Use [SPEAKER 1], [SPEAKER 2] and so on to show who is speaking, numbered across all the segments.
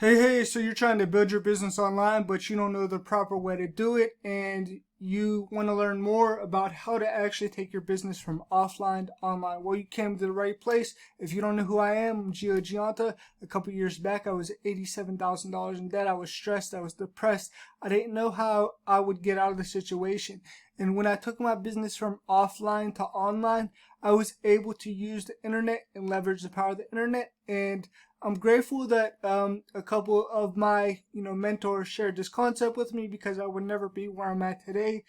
[SPEAKER 1] Hey, so you're trying to build your business online, but you don't know the proper way to do it, and you want to learn more about how to actually take your business from offline to online. Well, you came to the right place. If you don't know who I am, I'm Gio Gianta. A couple years back, I was $87,000 in debt. I was stressed. I was depressed. I didn't know how I would get out of the situation. And when I took my business from offline to online, I was able to use the internet and leverage the power of the internet. And I'm grateful that a couple of my mentors shared this concept with me, because I would never be where I'm at today.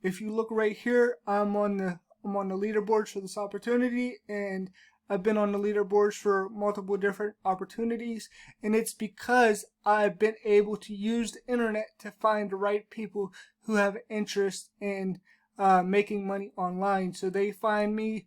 [SPEAKER 1] If you look right here, I'm on the leaderboards for this opportunity, and I've been on the leaderboards for multiple different opportunities, and it's because I've been able to use the internet to find the right people who have interest in making money online. So they find me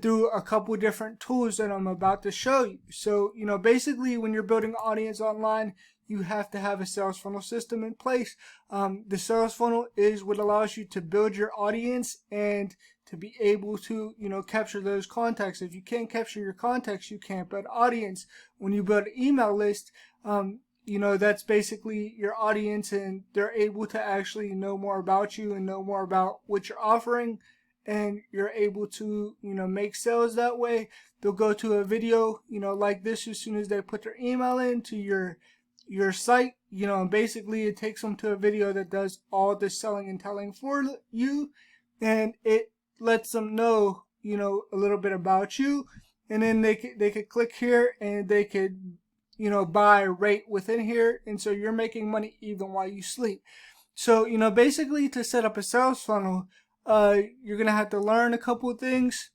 [SPEAKER 1] through a couple different tools that I'm about to show you. So, basically when you're building an audience online, you have to have a sales funnel system in place. The sales funnel is what allows you to build your audience and to be able to, capture those contacts. If you can't capture your contacts, you can't build an audience. When you build an email list, that's basically your audience, and they're able to actually know more about you and know more about what you're offering, and you're able to, make sales that way. They'll go to a video, like this as soon as they put their email into your site, and basically it takes them to a video that does all the selling and telling for you, and it lets them know, a little bit about you, and then they could click here and they could, buy rate within here, and so you're making money even while you sleep. So, basically to set up a sales funnel, you're going to have to learn a couple of things.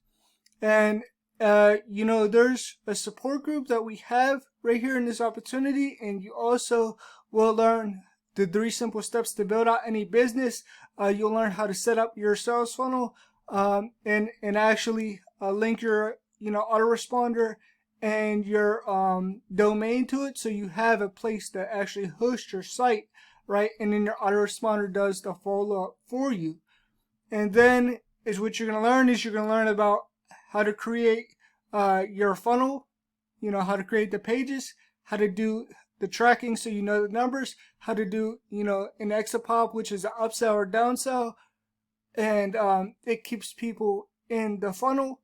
[SPEAKER 1] And, there's a support group that we have right here in this opportunity. And you also will learn the 3 simple steps to build out any business. You'll learn how to set up your sales funnel, and actually link your, autoresponder and your domain to it. So you have a place to actually host your site, right? And then your autoresponder does the follow up for you. And then is what you're going to learn is you're going to learn about how to create your funnel, how to create the pages, how to do the tracking so you know the numbers, how to do, an exit pop, which is an upsell or downsell, and it keeps people in the funnel,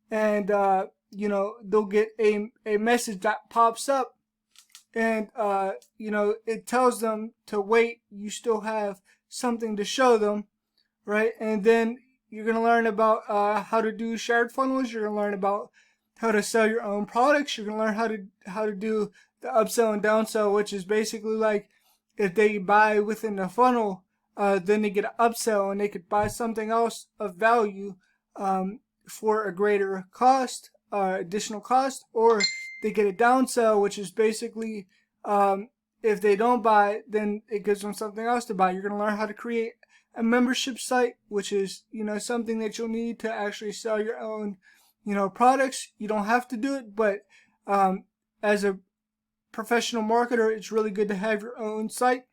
[SPEAKER 1] and, they'll get a message that pops up, and, it tells them to wait. You still have something to show them. Right, and then you're going to learn about how to do shared funnels. You're going to learn about how to sell your own products. You're going to learn how to do the upsell and downsell, which is basically like if they buy within the funnel, then they get an upsell and they could buy something else of value for a greater cost, additional cost, or they get a downsell, which is basically if they don't buy, then it gives them something else to buy. You're going to learn how to create a membership site, which is, something that you'll need to actually sell your own, products. You don't have to do it, but as a professional marketer, it's really good to have your own site.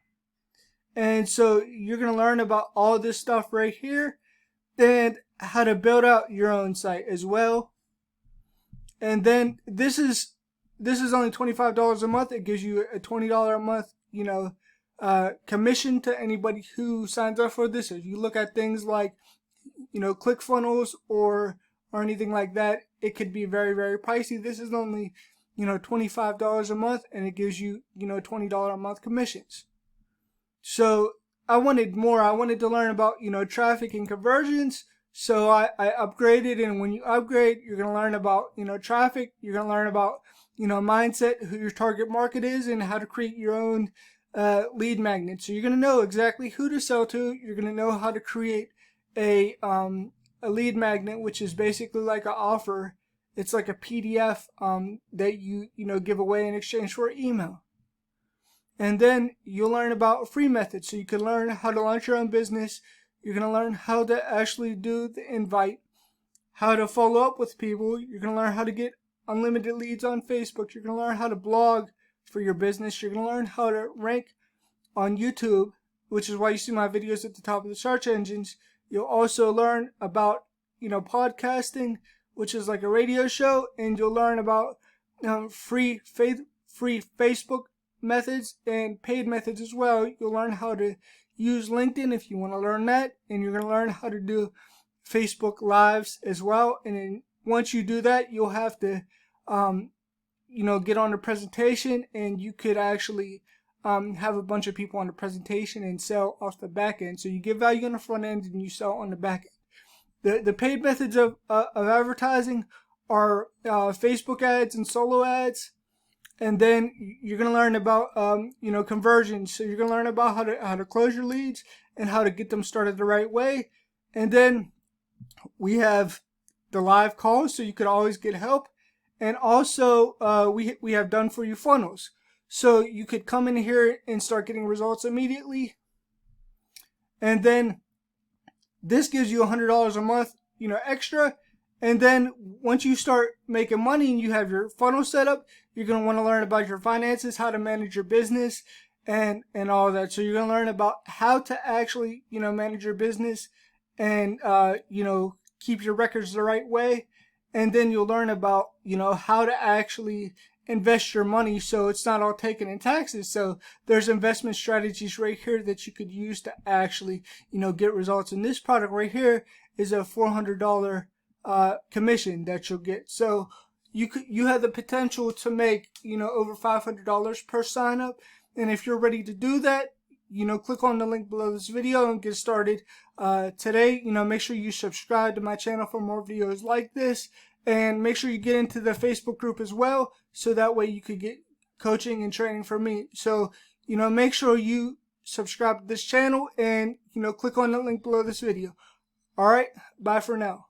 [SPEAKER 1] And so you're going to learn about all this stuff right here, and how to build out your own site as well. And then this is only $25 a month. It gives you a $20 a month, commission to anybody who signs up for this. If you look at things like, ClickFunnels or anything like that, it could be very, very pricey. This is only, $25 a month, and it gives you, $20 a month commissions. So I wanted more. I wanted to learn about, traffic and conversions. So I upgraded, and when you upgrade, you're going to learn about, traffic. You're going to learn about, mindset, who your target market is, and how to create your own lead magnet. So you're going to know exactly who to sell to. You're going to know how to create a lead magnet, which is basically like an offer. It's like a PDF that you give away in exchange for email. And then you'll learn about free methods. So you can learn how to launch your own business. You're going to learn how to actually do the invite, how to follow up with people. You're going to learn how to get unlimited leads on Facebook. You're going to learn how to blog for your business. You're going to learn how to rank on YouTube, which is why you see my videos at the top of the search engines. You'll also learn about, podcasting, which is like a radio show, and you'll learn about free Facebook methods and paid methods as well. You'll learn how to use LinkedIn if you want to learn that, and you're going to learn how to do Facebook Lives as well. And then once you do that, you'll have to get on the presentation, and you could actually have a bunch of people on the presentation and sell off the back end. So you give value on the front end and you sell on the back end. The paid methods of advertising are Facebook ads and solo ads. And then you're going to learn about conversions. So you're going to learn about how to close your leads and how to get them started the right way. And then we have the live calls, so you could always get help. And also we have done for you funnels. So you could come in here and start getting results immediately. And then this gives you $100 a month, extra. And then once you start making money and you have your funnel set up, you're going to want to learn about your finances, how to manage your business, and all of that. So you're going to learn about how to actually, manage your business and, keep your records the right way. And then you'll learn about, how to actually invest your money so it's not all taken in taxes. So there's investment strategies right here that you could use to actually, get results. And this product right here is a $400 commission that you'll get. So you have the potential to make, over $500 per sign up. And if you're ready to do that, click on the link below this video and get started today. Make sure you subscribe to my channel for more videos like this, and make sure you get into the Facebook group as well, so that way you could get coaching and training from me. So, make sure you subscribe to this channel and, click on the link below this video. All right, bye for now.